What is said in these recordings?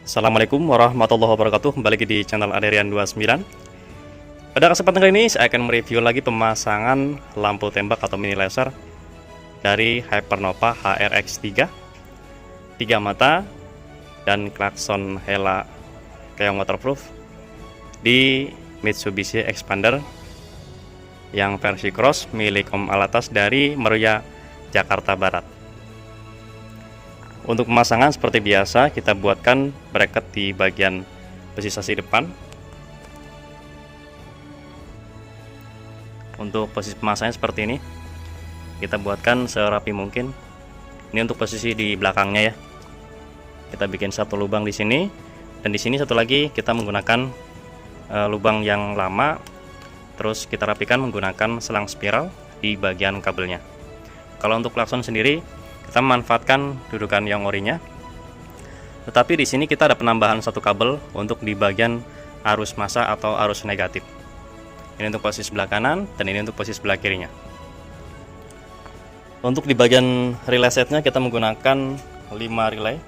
Assalamualaikum warahmatullahi wabarakatuh. Kembali lagi di channel Aderian 29. Pada kesempatan kali ini saya akan mereview lagi pemasangan lampu tembak atau mini laser dari Hypernova HRX3 3 mata dan klakson Hella Keong waterproof di Mitsubishi Expander yang versi cross milik Om Alatas dari Meruya, Jakarta Barat. Untuk pemasangan seperti biasa, kita buatkan bracket di bagian besi sasi depan. Untuk posisi pemasangan seperti ini, kita buatkan serapi mungkin. Ini untuk posisi di belakangnya ya. Kita bikin satu lubang di sini, dan di sini satu lagi kita menggunakan lubang yang lama. Terus kita rapikan menggunakan selang spiral di bagian kabelnya. Kalau untuk klakson sendiri, kita memanfaatkan dudukan yang orinya. Tetapi di sini kita ada penambahan satu kabel untuk di bagian arus massa atau arus negatif. Ini untuk posisi sebelah kanan dan ini untuk posisi sebelah kirinya. Untuk di bagian relay setnya kita menggunakan 5 relay.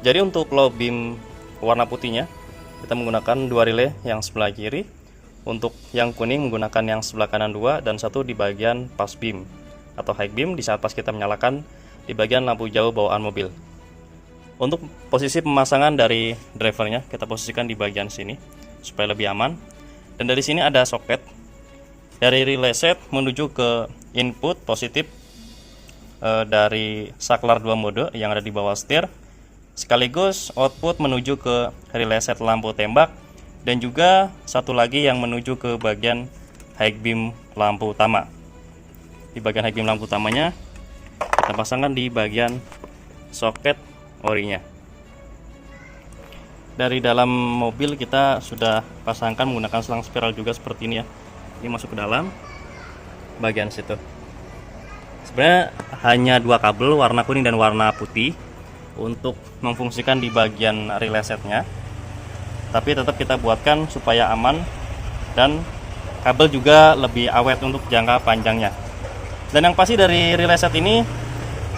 Jadi untuk low beam warna putihnya kita menggunakan 2 relay yang sebelah kiri. Untuk yang kuning menggunakan yang sebelah kanan 2 dan satu di bagian pass beam atau high beam di saat pas kita menyalakan di bagian lampu jauh bawaan mobil. Untuk posisi pemasangan dari drivernya kita posisikan di bagian sini supaya lebih aman. Dan dari sini ada soket dari relay set menuju ke input positif dari saklar 2 mode yang ada di bawah setir, sekaligus output menuju ke relay set lampu tembak, dan juga satu lagi yang menuju ke bagian high beam lampu utama. Di bagian high beam lampu utamanya kita pasangkan di bagian soket orinya. Dari dalam mobil kita sudah pasangkan menggunakan selang spiral juga seperti ini ya. Ini masuk ke dalam bagian situ. Sebenarnya hanya 2 kabel warna kuning dan warna putih untuk memfungsikan di bagian relay setnya. Tapi tetap kita buatkan supaya aman dan kabel juga lebih awet untuk jangka panjangnya. Dan yang pasti dari relay set ini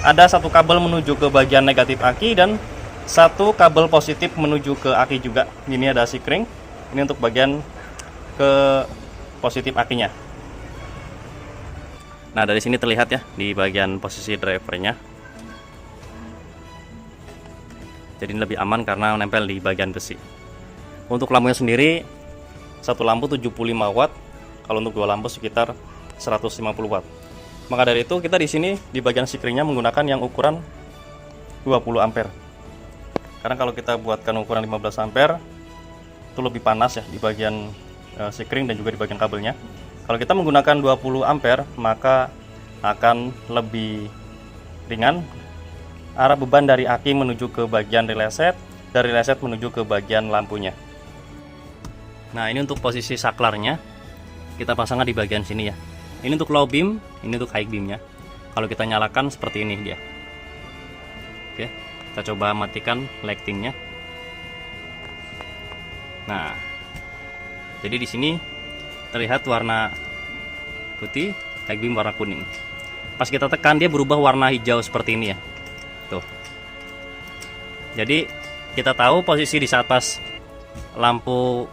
ada satu kabel menuju ke bagian negatif aki dan satu kabel positif menuju ke aki juga. Ini ada sikring. Ini untuk bagian ke positif akinya. Nah, dari sini terlihat ya di bagian posisi drivernya. Jadi ini lebih aman karena menempel di bagian besi. Untuk lampunya sendiri, satu lampu 75 watt. Kalau untuk 2 lampu sekitar 150 watt. Maka dari itu kita di sini di bagian sikringnya menggunakan yang ukuran 20 ampere. Karena kalau kita buatkan ukuran 15 ampere itu lebih panas ya di bagian sikring dan juga di bagian kabelnya. Kalau kita menggunakan 20 ampere maka akan lebih ringan arah beban dari aki menuju ke bagian relay set, dari relay set menuju ke bagian lampunya. Nah, ini untuk posisi saklarnya kita pasangkan di bagian sini ya. Ini untuk low beam, ini untuk high beamnya. Kalau kita nyalakan seperti ini dia. Oke, kita coba matikan lightingnya. Nah, jadi di sini terlihat warna putih, high beam warna kuning. Pas kita tekan dia berubah warna hijau seperti ini ya. Tuh. Jadi kita tahu posisi di saat pas lampu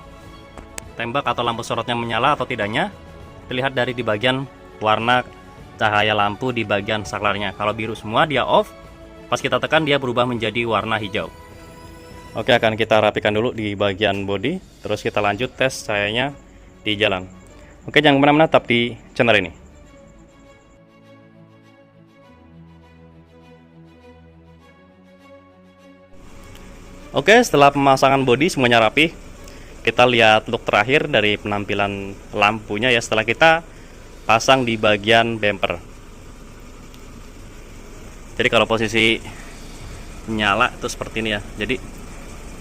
tembak atau lampu sorotnya menyala atau tidaknya terlihat dari di bagian warna cahaya lampu di bagian saklarnya. Kalau biru semua dia off, pas kita tekan dia berubah menjadi warna hijau. Oke, akan kita rapikan dulu di bagian bodi, terus kita lanjut tes cahayanya di jalan. Oke, jangan kemana-mana, tetap di channel ini. Oke, setelah pemasangan bodi semuanya rapi, kita lihat look terakhir dari penampilan lampunya ya setelah kita pasang di bagian bumper. Jadi kalau posisi nyala itu seperti ini ya. Jadi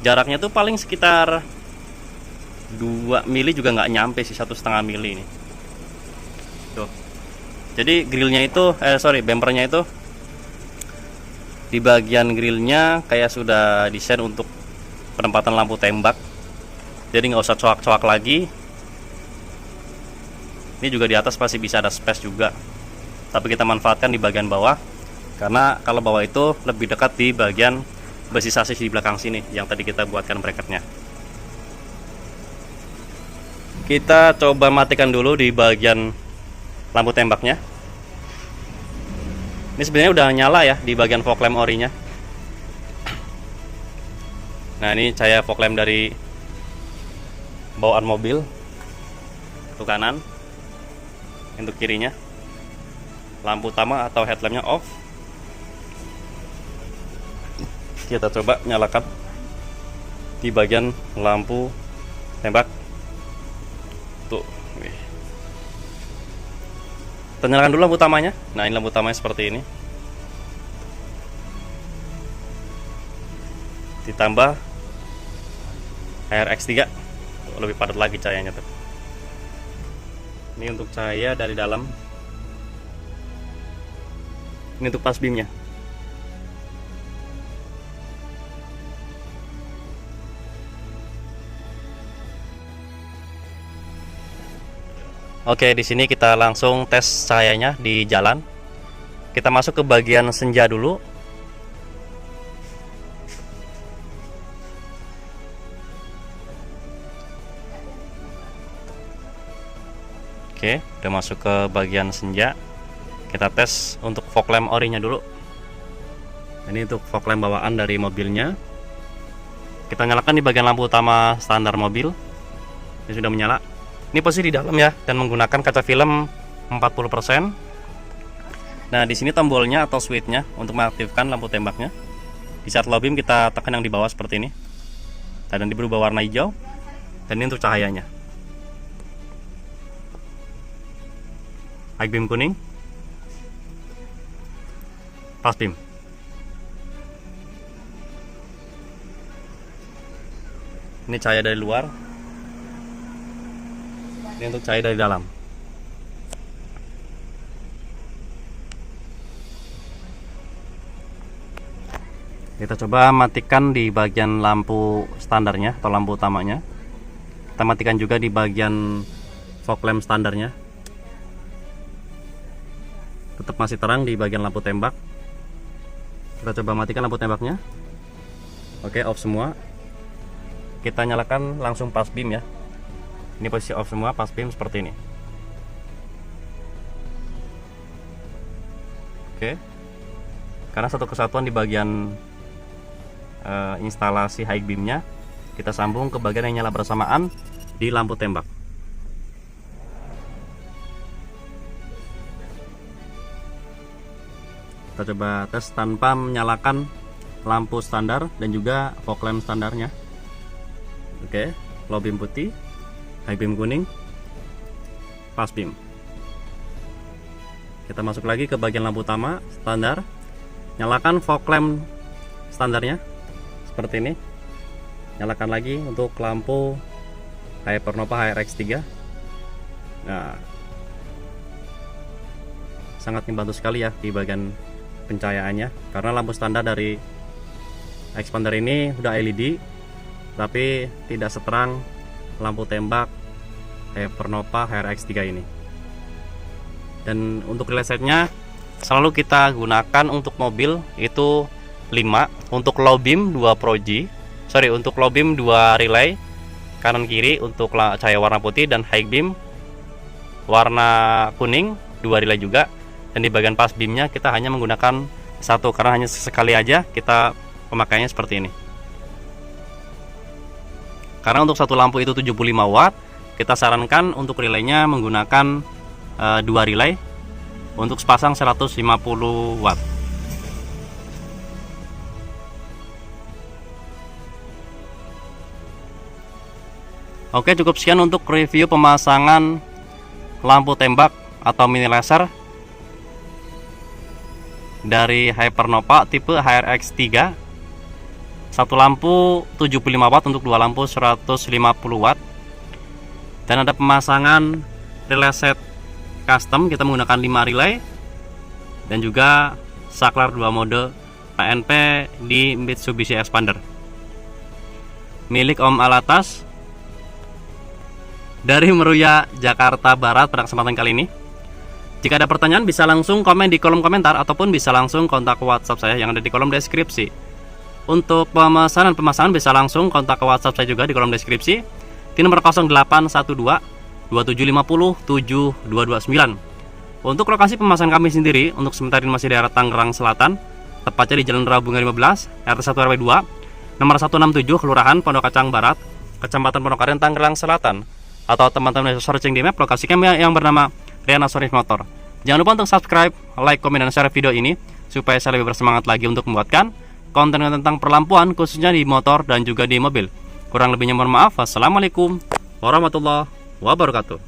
jaraknya tuh paling sekitar 2 mili juga nggak nyampe sih, 1,5 mili ini. Tuh. Jadi grillnya itu, bumpernya itu di bagian grillnya kayak sudah desain untuk penempatan lampu tembak. Jadi nggak usah coak-coak lagi. Ini juga di atas pasti bisa ada space juga. Tapi kita manfaatkan di bagian bawah. Karena kalau bawah itu lebih dekat di bagian besi sasis di belakang sini yang tadi kita buatkan bracketnya. Kita coba matikan dulu di bagian lampu tembaknya. Ini sebenarnya udah nyala ya di bagian fog lamp orinya. Nah, ini cahaya fog lamp dari bawaan mobil. Untuk kanan, untuk kirinya. Lampu utama atau headlampnya off. Kita coba nyalakan di bagian lampu tembak. Tuh. Kita nyalakan dulu lampu utamanya. Nah, ini lampu utamanya seperti ini. Ditambah HRX3, lebih padat lagi cahayanya tuh. Ini untuk cahaya dari dalam. Ini untuk pas beamnya. Oke, di sini kita langsung tes cahayanya di jalan. Kita masuk ke bagian senja dulu. Oke, udah masuk ke bagian senja. Kita tes untuk fog lamp orinya dulu. Ini untuk fog lamp bawaan dari mobilnya. Kita nyalakan di bagian lampu utama standar mobil. Ini sudah menyala. Ini posisi di dalam ya, dan menggunakan kaca film 40%. Nah, di sini tombolnya atau switchnya untuk mengaktifkan lampu tembaknya. Di saat low beam kita tekan yang di bawah seperti ini. Dan berubah warna hijau. Dan ini untuk cahayanya. High beam kuning. Pas beam. Ini cahaya dari luar. Ini untuk cahaya dari dalam. Kita coba matikan di bagian lampu standarnya atau lampu utamanya. Kita matikan juga di bagian fog lamp standarnya. Tetap masih terang di bagian lampu tembak. Kita coba matikan lampu tembaknya. Oke, off semua. Kita nyalakan langsung pas beam ya. Ini posisi off semua, pas beam seperti ini. Oke. Karena satu kesatuan di bagian instalasi high beamnya, kita sambung ke bagian yang nyala bersamaan di lampu tembak. Kita coba tes tanpa menyalakan lampu standar dan juga fog lamp standarnya. Oke, low beam putih, high beam kuning, pas beam. Kita masuk lagi ke bagian lampu utama standar. Nyalakan fog lamp standarnya seperti ini. Nyalakan lagi untuk lampu Hypernova HRX3. Nah, sangat membantu sekali ya di bagian pencahayaannya, karena lampu standar dari expander ini udah LED tapi tidak seterang lampu tembak Hypernova HRX3 ini. Dan untuk relay setnya selalu kita gunakan untuk mobil itu 5, untuk low beam 2 untuk low beam 2 relay kanan kiri untuk cahaya warna putih, dan high beam warna kuning 2 relay juga. Dan di bagian pas beamnya kita hanya menggunakan 1 karena hanya sekali aja kita pemakaiannya seperti ini. Karena untuk satu lampu itu 75 watt, kita sarankan untuk relaynya menggunakan 2 relay untuk sepasang 150 watt. Oke, cukup sekian untuk review pemasangan lampu tembak atau mini laser dari Hypernova tipe HRX3. Satu lampu 75 watt untuk 2 lampu 150 watt. Dan ada pemasangan relay set custom, kita menggunakan 5 relay dan juga saklar 2 mode PNP di Mitsubishi Expander milik Om Alatas dari Meruya, Jakarta Barat pada kesempatan kali ini. Jika ada pertanyaan bisa langsung komen di kolom komentar ataupun bisa langsung kontak WhatsApp saya yang ada di kolom deskripsi. Untuk pemasangan bisa langsung kontak ke WhatsApp saya juga di kolom deskripsi di nomor 0812 2750 7229. Untuk lokasi pemasangan kami sendiri untuk sementara ini masih daerah Tangerang Selatan, tepatnya di Jalan Rabungan 15, RT 1 RW 2, nomor 167, Kelurahan Pondok Kacang Barat, Kecamatan Pondokaren, Tangerang Selatan. Atau teman-teman bisa searching di map lokasi kami yang bernama Riana Sonis Motor. Jangan lupa untuk subscribe, like, komen, dan share video ini supaya saya lebih bersemangat lagi untuk membuatkan konten tentang perlampuan khususnya di motor dan juga di mobil. Kurang lebihnya mohon maaf. Wassalamualaikum warahmatullahi wabarakatuh.